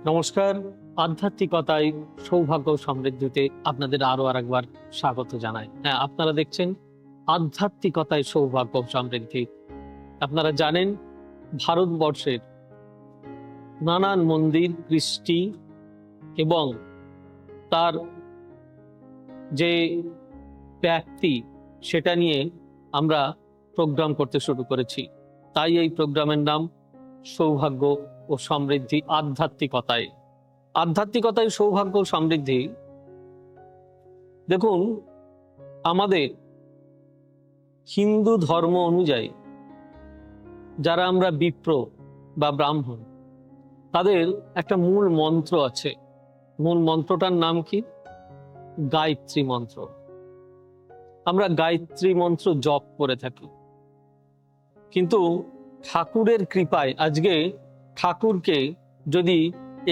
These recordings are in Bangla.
নমস্কার। আধ্যাত্মিকতায় সৌভাগ্য সমৃদ্ধিতে আপনাদের আরো আরেকবার স্বাগত জানাই। হ্যাঁ, আপনারা দেখছেন আধ্যাত্মিকতায় সৌভাগ্য সমৃদ্ধি। আপনারা জানেন ভারতবর্ষের নানান মন্দির, কৃষ্টি এবং তার যে ব্যাপ্তি সেটা নিয়ে আমরা প্রোগ্রাম করতে শুরু করেছি। তাই এই প্রোগ্রামের নাম সৌভাগ্য ও সমৃদ্ধি আধ্যাত্মিকতায়। আধ্যাত্মিকতায় সৌভাগ্য ও সমৃদ্ধি। দেখুন, আমাদের হিন্দু ধর্ম অনুযায়ী যারা আমরা বিপ্র বা ব্রাহ্মণ, তাদের একটা মূল মন্ত্র আছে। মূল মন্ত্রটার নাম কি? গায়ত্রী মন্ত্র। আমরা গায়ত্রী মন্ত্র জপ করে থাকি, কিন্তু ঠাকুরের কৃপায় আজকে ঠাকুরকে যদি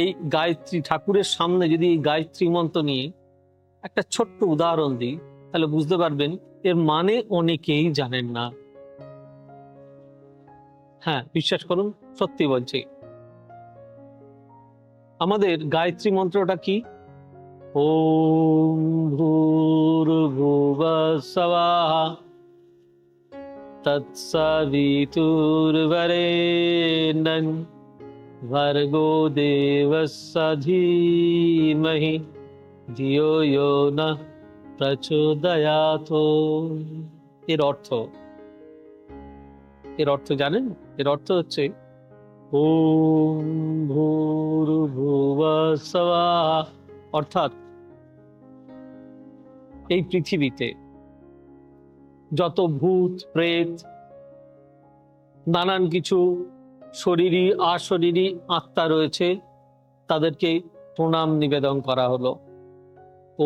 এই গায়ত্রী, ঠাকুরের সামনে যদি এই গায়ত্রী মন্ত্র নিয়ে একটা ছোট্ট উদাহরণ দিই, তাহলে বুঝতে পারবেন এর মানে অনেকেই জানেন না। হ্যাঁ, বিশ্বাস করুন, সত্যি বলছি। আমাদের গায়ত্রী মন্ত্রটা কি? ওম ভূর্ভুবঃ স্বঃ তৎসবিতুর্বরেণ্যং ভর্গো দেবস্য ধীমহি ধিয়ো ইয়ো নঃ প্রচোদয়াৎ। এর অর্থ জানেন? এর অর্থ হচ্ছে ওম ভূর্ভুবঃ স্বঃ, অর্থাৎ এই পৃথিবীতে যত ভূত প্রেত, নানান কিছু শরীরী অশরীরী আত্মা রয়েছে, তাদেরকে প্রণাম নিবেদন করা হলো।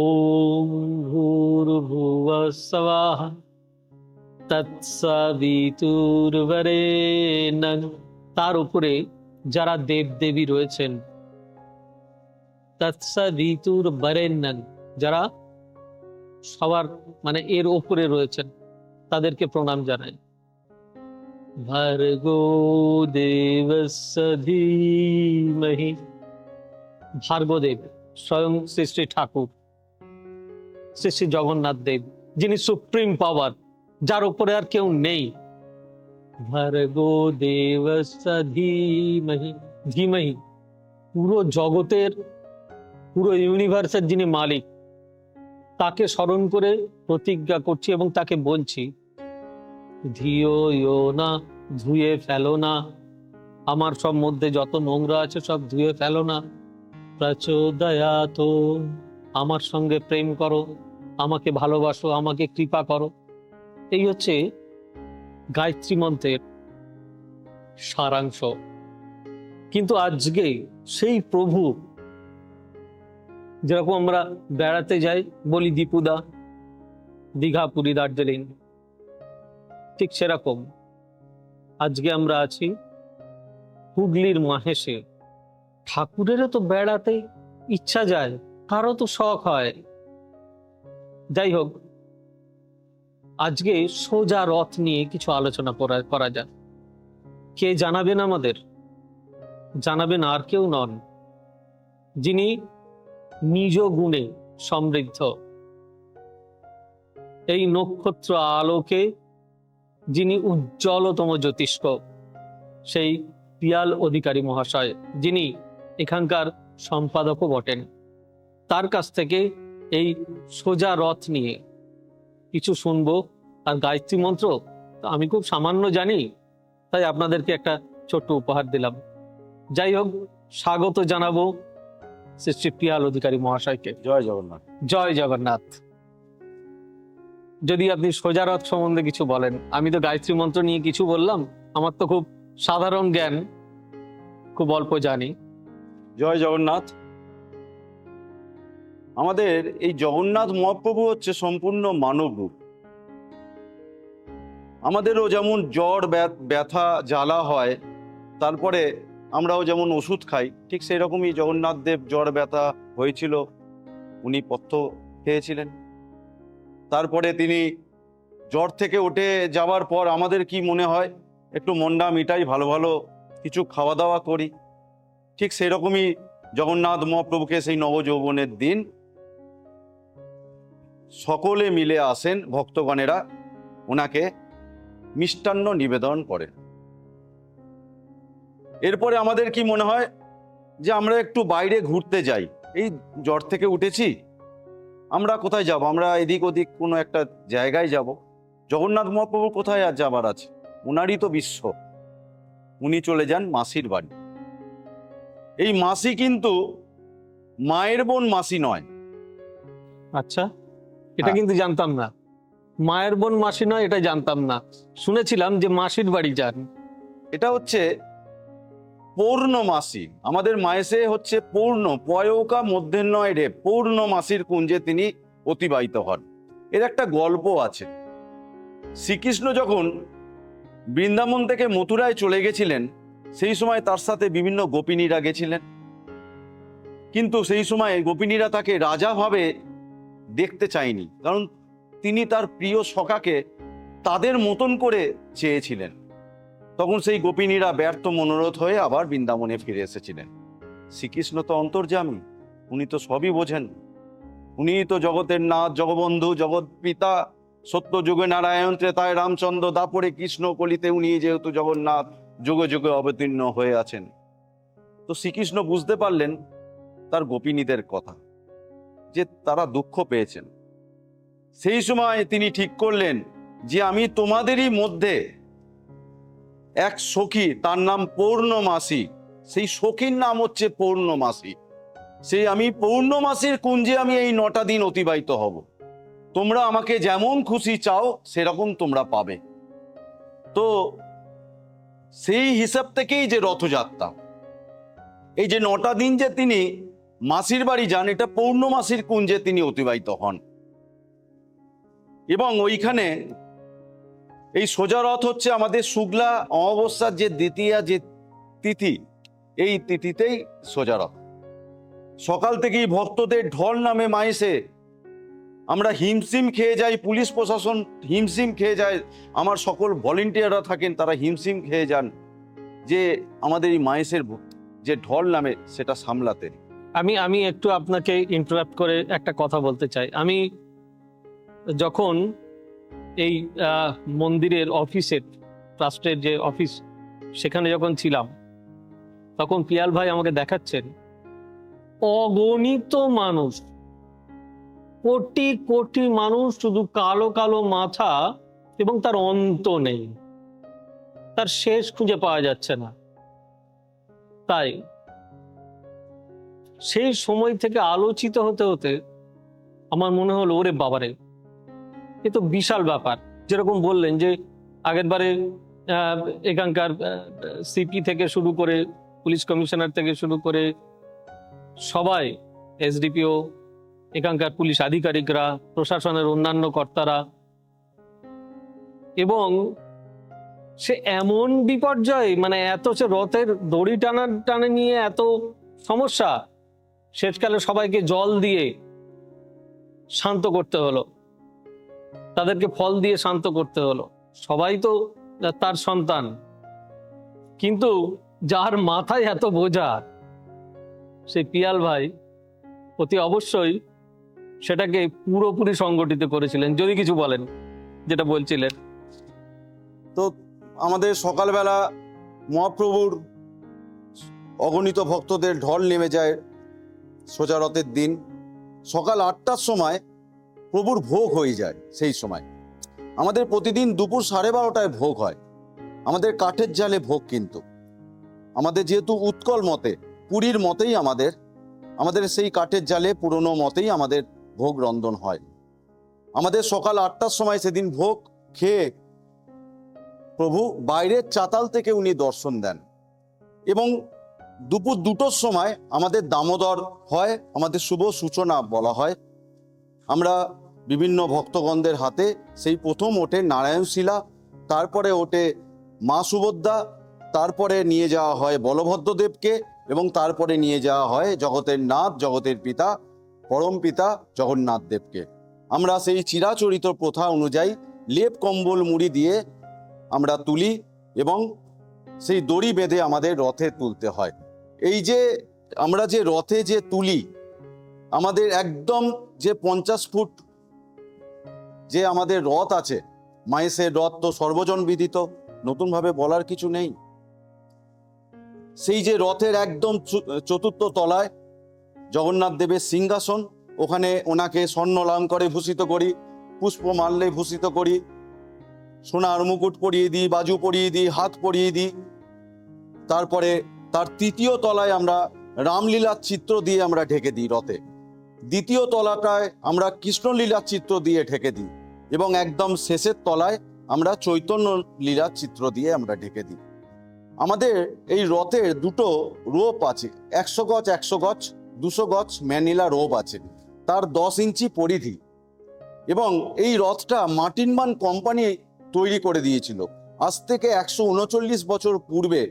ওম ভূর্ভুবঃ স্বঃ তৎসবিতুর্বরেণ্যং, তার উপরে যারা দেবদেবী রয়েছেন, তৎসবিতুর্বরেণ্যং, যারা সবার মানে এর ওপরে রয়েছেন, তাদেরকে প্রণাম জানাই। ভর্গো দেবস্য ধীমহি, ভার্গদেব স্বয়ং শ্রী শ্রী ঠাকুর, শ্রী শ্রী জগন্নাথ দেব, যিনি সুপ্রিম পাওয়ার, যার উপরে আর কেউ নেই। ভর্গো দেবস্য ধীমহি, ধীমহি, পুরো জগতের, পুরো ইউনিভার্সের যিনি মালিক, তাকে স্মরণ করে প্রতিজ্ঞা করছি এবং তাকে বলছি, ধিয়ো ইয়ো না, ধুয়ে ফেলো না, আমার সব মধ্যে যত নোংরা আছে সব ধুয়ে ফেলো না। প্রচোদয়াৎ, আমার সঙ্গে প্রেম করো, আমাকে ভালোবাসো, আমাকে কৃপা করো। এই হচ্ছে গায়ত্রী মন্ত্রের সারাংশ। কিন্তু আজকে সেই প্রভু, যেরকম আমরা বেড়াতে যাই, বলি দীপুদা, দীঘা, পুরী, দার্জিলিং, ঠিক সেরকম আজকে আমরা আছি হুগলির মাহেশে। ঠাকুরেরও তো বেড়াতে ইচ্ছা যায়, কারো তো শখ হয়। যাই হোক, আজকে সোজা রথ নিয়ে কিছু আলোচনা করা যাক। কে জানাবেন আমাদের? জানাবেন আর কেউ নন, যিনি নিজ গুণে সমৃদ্ধ, এই নক্ষত্র আলোকে যিনি উজ্জ্বলতম জ্যোতিষ্ক, সেই পিয়াল অধিকারী মহাশয়, যিনি এখানকার সম্পাদকও বটেন। তার কাছ থেকে এই সোজা রথ নিয়ে কিছু শুনবো। আর গায়ত্রী মন্ত্র তো আমি খুব সামান্য জানি, তাই আপনাদেরকে একটা ছোট্ট উপহার দিলাম। যাই হোক, স্বাগত জানাবো শ্রী শ্রী পিয়াল অধিকারী মহাশয়কে। জয় জগন্নাথ। জয় জগন্নাথ। যদি আপনি সোজা রথ সম্বন্ধে কিছু বলেন। আমি তো গায়ত্রী মন্ত্র নিয়ে কিছু বললাম, আমার তো খুব সাধারণ জ্ঞান, খুব অল্প জানি। জয় জগন্নাথ। আমাদের এই জগন্নাথ মহাপ্রভু হচ্ছে সম্পূর্ণ মানব রূপ। আমাদেরও যেমন জ্বর ব্যথা জ্বালা হয়, তারপরে আমরাও যেমন ওষুধ খাই, ঠিক সেই রকমই জগন্নাথ দেব জ্বর ব্যথা হয়েছিল, উনি পথ্য খেয়েছিলেন। তারপরে তিনি জ্বর থেকে উঠে যাওয়ার পর আমাদের কি মনে হয়, একটু মন্ডা মিটাই, ভালো ভালো কিছু খাওয়া দাওয়া করি। ঠিক সেই রকমই জগন্নাথ মহাপ্রভুকে সেই নবযৌবনের দিন সকলে মিলে আসেন, ভক্তগণেরা ওনাকে মিষ্টান্ন নিবেদন করেন। এরপরে আমাদের কি মনে হয় যে আমরা একটু বাইরে ঘুরতে যাই, এই জ্বর থেকে উঠেছি, আমরা কোথায় যাব, আমরা এদিক ওদিক কোনো একটা জায়গায় যাব। জগন্নাথ মহাপ্রভুর কোথায় আর যাবার আছে, ওনারই তো বিশ্ব। উনি চলে যান মাসির বাড়ি। এই মাসি কিন্তু মায়ের বোন মাসি নয়। আচ্ছা, এটা হ্যাঁ। কিন্তু জানতাম না। মায়ের বোন মাসি নয়, এটা জানতাম না। শুনেছিলাম যে মাসির বাড়ি যান। এটা হচ্ছে পৌর্ণমাসী। আমাদের মায়েসে হচ্ছে পূর্ণ পয়ৌকা মধ্যাহ্নয় রে পৌর্ণমাসীর কুঞ্জে তিনি অতিবাহিত হন। এর একটা গল্প আছে। শ্রীকৃষ্ণ যখন বৃন্দাবন থেকে মথুরায় চলে গেছিলেন, সেই সময় তার সাথে বিভিন্ন গোপিনীরা গেছিলেন। কিন্তু সেই সময় গোপিনীরা তাকে রাজা ভাবে দেখতে চায়নি, কারণ তিনি তার প্রিয় সখাকে তাদের মতন করে চেয়েছিলেন। তখন সেই গোপিনীরা ব্যর্থ মনোরথ হয়ে আবার বৃন্দাবনে ফিরে এসেছিলেন। শ্রীকৃষ্ণ তো অন্তর্যামী, উনি তো সবই বোঝেন। উনি তো জগতের নাথ, জগবন্ধু, জগৎ পিতা, সত্য যুগে নারায়ণ, ত্রেতায় রামচন্দ্র, দাপরে কৃষ্ণ, কলিতে উনি যেহেতু জগন্নাথ, যুগে যুগে অবতীর্ণ হয়ে আছেন। তো শ্রীকৃষ্ণ বুঝতে পারলেন তার গোপিনীদের কথা, যে তারা দুঃখ পেয়েছেন। সেই সময় তিনি ঠিক করলেন যে আমি তোমাদেরই মধ্যে এক সখী, তার নাম পৌর্ণমাসী, সেই সখীর নাম হচ্ছে পৌর্ণমাসী। সেই আমি পৌর্ণমাসীর কুঞ্জে আমি এই 9টা দিন অতিবাহিত হব। তোমরা আমাকে যেমন খুশি চাও সেরকম তোমরা পাবে। তো সেই হিসাব থেকেই যে রথযাত্রা, এই যে 9টা দিন যে তিনি মাসির বাড়ি যান, এটা পৌর্ণমাসীর কুঞ্জে তিনি অতিবাহিত হন। এবং ওইখানে এই সোজা রথ হচ্ছে আমাদের শুক্লা অমাবস্যার যে দ্বিতীয়া যে তিথি, এই তিথিতেই সোজা রথ। সকাল থেকেই ভক্তদের ঢল নামে মাইসে, আমরা হিমশিম খেয়ে যাই, পুলিশ প্রশাসন হিমশিম খেয়ে যায়, আমার সকল ভলেন্টিয়াররা থাকেন তারা হিমশিম খেয়ে যান, যে আমাদের এই মাইসের যে ঢল নামে সেটা সামলাতে। আমি আমি একটু আপনাকে ইন্টারাপ্ট করে একটা কথা বলতে চাই। আমি যখন এই মন্দিরের অফিসের, ট্রাস্টের যে অফিস, সেখানে যখন ছিলাম, তখন পিয়াল ভাই আমাকে দেখাচ্ছেন অগণিত মানুষ, কোটি কোটি মানুষ, শুধু কালো কালো মাথা, এবং তার অন্ত নেই, তার শেষ খুঁজে পাওয়া যাচ্ছে না। তাই সেই সময় থেকে আলোচিত হতে হতে আমার মনে হলো, ওরে বাবারে, এ তো বিশাল ব্যাপার। যেরকম বললেন যে আগের বারে এখানকার সিপি থেকে শুরু করে, পুলিশ কমিশনার থেকে শুরু করে সবাই, এসডিপিও, এখানকার পুলিশ আধিকারিকরা, প্রশাসনের অন্যান্য কর্তারা, এবং সে এমন বিপর্যয়, মানে এত সে রথের দড়ি টানে নিয়ে এত সমস্যা, শেষকালে সবাইকে জল দিয়ে শান্ত করতে হলো, তাদেরকে ফল দিয়ে শান্ত করতে হলো। সবাই তো তার সন্তান, কিন্তু যার মাথায় এত বোঝা, সেই পিয়াল ভাই অতি অবশ্যই সেটাকে পুরোপুরি সংগঠিত করেছিলেন। যদি কিছু বলেন, যেটা বলছিলেন। তো আমাদের সকালবেলা মহাপ্রভুর অগণিত ভক্তদের ঢল নেমে যায় সোজা রথের দিন। সকাল 8টার সময় প্রভুর ভোগ হয়ে যায়। সেই সময় আমাদের প্রতিদিন দুপুর 12:30টায় ভোগ হয়, আমাদের কাঠের জালে ভোগ। কিন্তু আমাদের যেহেতু উৎকল মতে, পুরীর মতেই আমাদের সেই কাঠের জালে পুরনো মতেই আমাদের ভোগ রন্ধন হয়। আমাদের সকাল 8টার সময় সেদিন ভোগ খেয়ে প্রভু বাইরের চাতাল থেকে উনি দর্শন দেন, এবং দুপুর 2টোর সময় আমাদের দামোদর হয়, আমাদের শুভ সূচনা বলা হয়। আমরা বিভিন্ন ভক্তগণদের হাতে সেই প্রথম ওঠে নারায়ণশিলা, তারপরে ওঠে মা সুভদ্রা, তারপরে নিয়ে যাওয়া হয় বলভদ্রদেবকে, এবং তারপরে নিয়ে যাওয়া হয় জগতের নাথ, জগতের পিতা, পরম পিতা জগন্নাথ দেবকে। আমরা সেই চিরাচরিত প্রথা অনুযায়ী লেপ কম্বল মুড়ি দিয়ে আমরা তুলি, এবং সেই দড়ি বেঁধে আমাদের রথে তুলতে হয়। এই যে আমরা যে রথে যে তুলি, আমাদের একদম যে 50 ফুট যে আমাদের রথ আছে, মায়েসের রথ তো সর্বজন বিদিত, নতুনভাবে বলার কিছু নেই। সেই যে রথের একদম চতুর্থ তলায় জগন্নাথ দেবের সিংহাসন, ওখানে ওনাকে স্বর্ণালঙ্কারে ভূষিত করি, পুষ্পমাল্যে ভূষিত করি, সোনার মুকুট পরিয়ে দিই, বাজু পরিয়ে দিই, হাত পরিয়ে দিই। তারপরে তার তৃতীয় তলায় আমরা রামলীলার চিত্র দিয়ে আমরা ঢেকে দিই রথে, দ্বিতীয় তলাটায় আমরা কৃষ্ণলীলার চিত্র দিয়ে ঢেকে দিই, এবং একদম শেষের তলায় আমরা চৈতন্য লীলার চিত্র দিয়ে আমরা ঢেকে দিই। আমাদের এই রথের দুটো রোপ আছে, 100 গজ 100 গজ, 200 গজ ম্যানিলা রোপ আছে, তার 10 ইঞ্চি পরিধি। এবং এই রথটা মার্টিনমান কোম্পানি তৈরি করে দিয়েছিল আজ থেকে 139 বছর পূর্বে।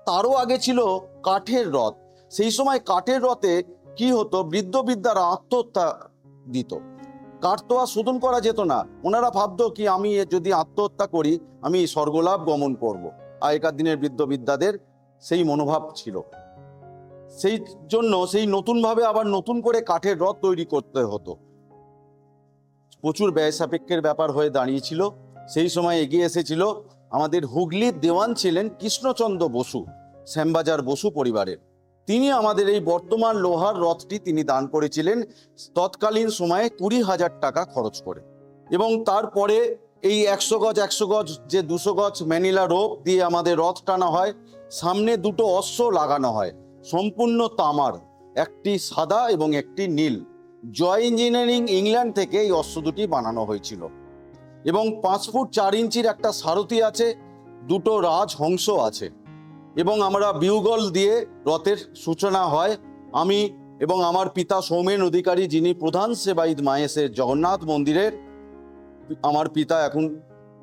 তারও আগে ছিল কাঠের রথ। সেই সময় কাঠের রথে কি হতো, বৃদ্ধ বৃদ্ধারা আত্মহত্যা দিত, কাঠ তো আর শোধন করা যেত না। ওনারা ভাবতো কি আমি যদি আত্মহত্যা করি আমি স্বর্গলাভ গমন করব। আগেকার দিনের বৃদ্ধ বিদ্যাদের সেই মনোভাব ছিল, সেই জন্য সেই নতুনভাবে আবার নতুন করে কাঠের রথ তৈরি করতে হতো। প্রচুর ব্যয় সাপেক্ষের ব্যাপার হয়ে দাঁড়িয়েছিল। সেই সময় এগিয়ে এসেছিল আমাদের হুগলির দেওয়ান ছিলেন কৃষ্ণচন্দ্র বসু, শ্যামবাজার বসু পরিবারের। তিনি আমাদের এই বর্তমান লোহার রথটি তিনি দান করেছিলেন তৎকালীন সময়ে 20,000 টাকা খরচ করে। এবং তারপরে এই 100 গজ 100 গজ যে 200 গজ ম্যানিলা রোপ দিয়ে আমাদের রথ টানা হয়, সামনে দুটো অশ্ব লাগানো হয় সম্পূর্ণ তামার, একটি সাদা এবং একটি নীল। জয় ইঞ্জিনিয়ারিং ইংল্যান্ড থেকে এই অশ্ব দুটি বানানো হয়েছিল। এবং 5 ফুট 4 ইঞ্চির একটা সারথি আছে, দুটো রাজহংস আছে। এবং আমরা বিউগল দিয়ে রথের সূচনা হয়। আমি এবং আমার পিতা সৌমেন অধিকারী, যিনি প্রধান সেবায়িত মায়েসের জগন্নাথ মন্দিরের, আমার পিতা এখন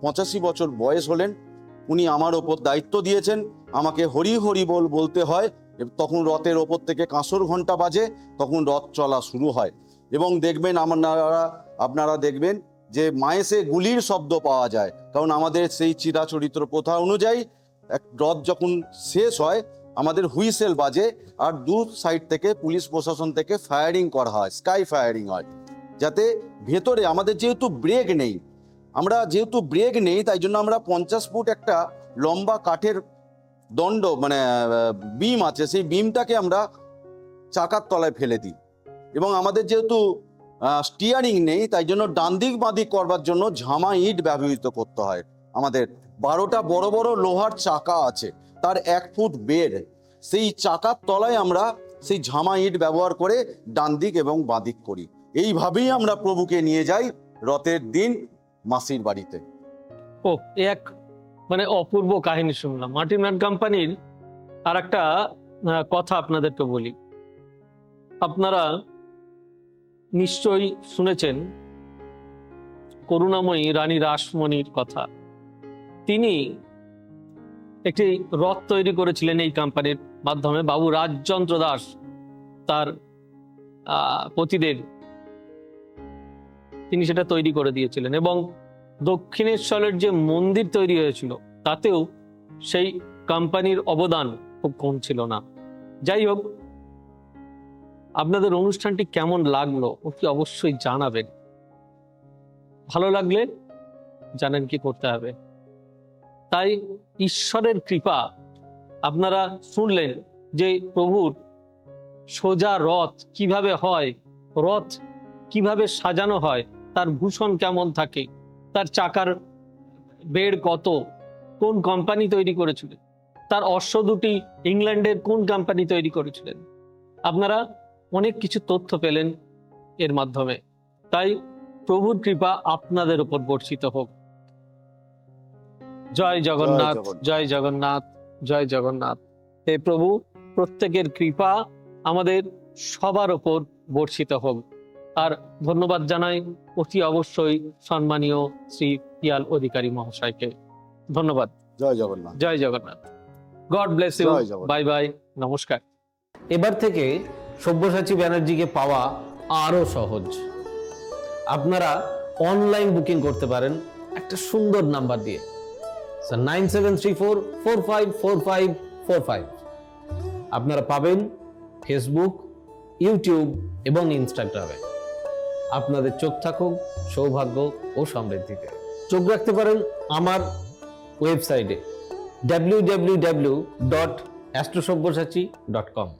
85 বছর বয়স হলেন, উনি আমার ওপর দায়িত্ব দিয়েছেন। আমাকে হরি হরি বল বলতে হয়। তখন রথের ওপর থেকে কাঁসর ঘন্টা বাজে, তখন রথ চলা শুরু হয়। এবং দেখবেন আপনারা দেখবেন যে মায়েসে গুলির শব্দ পাওয়া যায়, কারণ আমাদের সেই চিরাচরিত্র প্রথা অনুযায়ী রথ যখন শেষ হয় আমাদের হুইসেল বাজে, আর দু সাইড থেকে পুলিশ প্রশাসন থেকে ফায়ারিং করা হয়, স্কাই ফায়ারিং হয়, যাতে ভেতরে আমাদের যেহেতু ব্রেক নেই তাই জন্য আমরা 50 ফুট একটা লম্বা কাঠের দণ্ড বিম আছে, সেই বিমটাকে আমরা চাকার তলায় ফেলে দিই। এবং আমাদের যেহেতু স্টিয়ারিং নেই তাই জন্য ডান দিক বাঁ দিক করবার জন্য ঝামা ইট ব্যবহৃত করতে হয়। আমাদের 12টা বড় বড় লোহার চাকা আছে, তার 1 ফুট বেড়, সেই চাকার তলায় আমরা সেই ঝামা ইট ব্যবহার করে ডান দিক এবং বাঁ দিক করি। এইভাবেই আমরা প্রভুকে নিয়ে যাই রথের দিন মাসির বাড়িতে। এক অপূর্ব কাহিনী শুনলাম। মার্টিনমান কোম্পানির আর একটা কথা আপনাদেরকে বলি। আপনারা নিশ্চয়ই শুনেছেন করুণাময়ী রানী রাসমণির কথা। তিনি একটি রথ তৈরি করেছিলেন এই কোম্পানির মাধ্যমে। বাবু রাজচন্দ্র দাস তার পতিদেব, তিনি সেটা তৈরি করে দিয়েছিলেন। এবং দক্ষিণেশ্বরের যে মন্দির তৈরি হয়েছিল তাতেও সেই কোম্পানির অবদান খুব কম ছিল না। যাই হোক, আপনাদের অনুষ্ঠানটি কেমন লাগলো অতি অবশ্যই জানাবেন। ভালো লাগলে জানেন কি করতে হবে। তাই ঈশ্বরের কৃপা, আপনারা শুনলেন যে প্রভুর সোজা রথ কিভাবে হয়, রথ কিভাবে সাজানো হয়, তার ভূষণ কেমন থাকে, তার চাকার বেড় কত, কোন কোম্পানি তৈরি করেছিলেন, তার অশ্ব দুটি ইংল্যান্ডের কোন কোম্পানি তৈরি করেছিলেন। আপনারা অনেক কিছু তথ্য পেলেন এর মাধ্যমে। তাই প্রভুর কৃপা আপনাদের উপর বর্ষিত হোক। জয় জগন্নাথ, জয় জগন্নাথ, জয় জগন্নাথ। হে প্রভু, প্রত্যেকের কৃপা আমাদের সবার উপর বর্ষিত হোক। আর ধন্যবাদ জানাই অতি অবশ্যই সম্মানীয় শ্রী পিয়াল অধিকারী মহাশয়কে। ধন্যবাদ। জয় জগন্নাথ, জয় Jagannath. God bless you. Bye bye, নমস্কার। এবার থেকে সব্যসাচী ব্যানার্জিকে পাওয়া আরো সহজ। আপনারা অনলাইন বুকিং করতে পারেন একটা সুন্দর নাম্বার দিয়ে, 9734454545। আপনারা পাবেন ফেসবুক, ইউটিউব এবং ইনস্টাগ্রামে। আপনাদের চোখ থাকুক সৌভাগ্য ও সমৃদ্ধিতে। চোখ রাখতে পারেন আমার ওয়েবসাইটে www.astrosavysachi.com।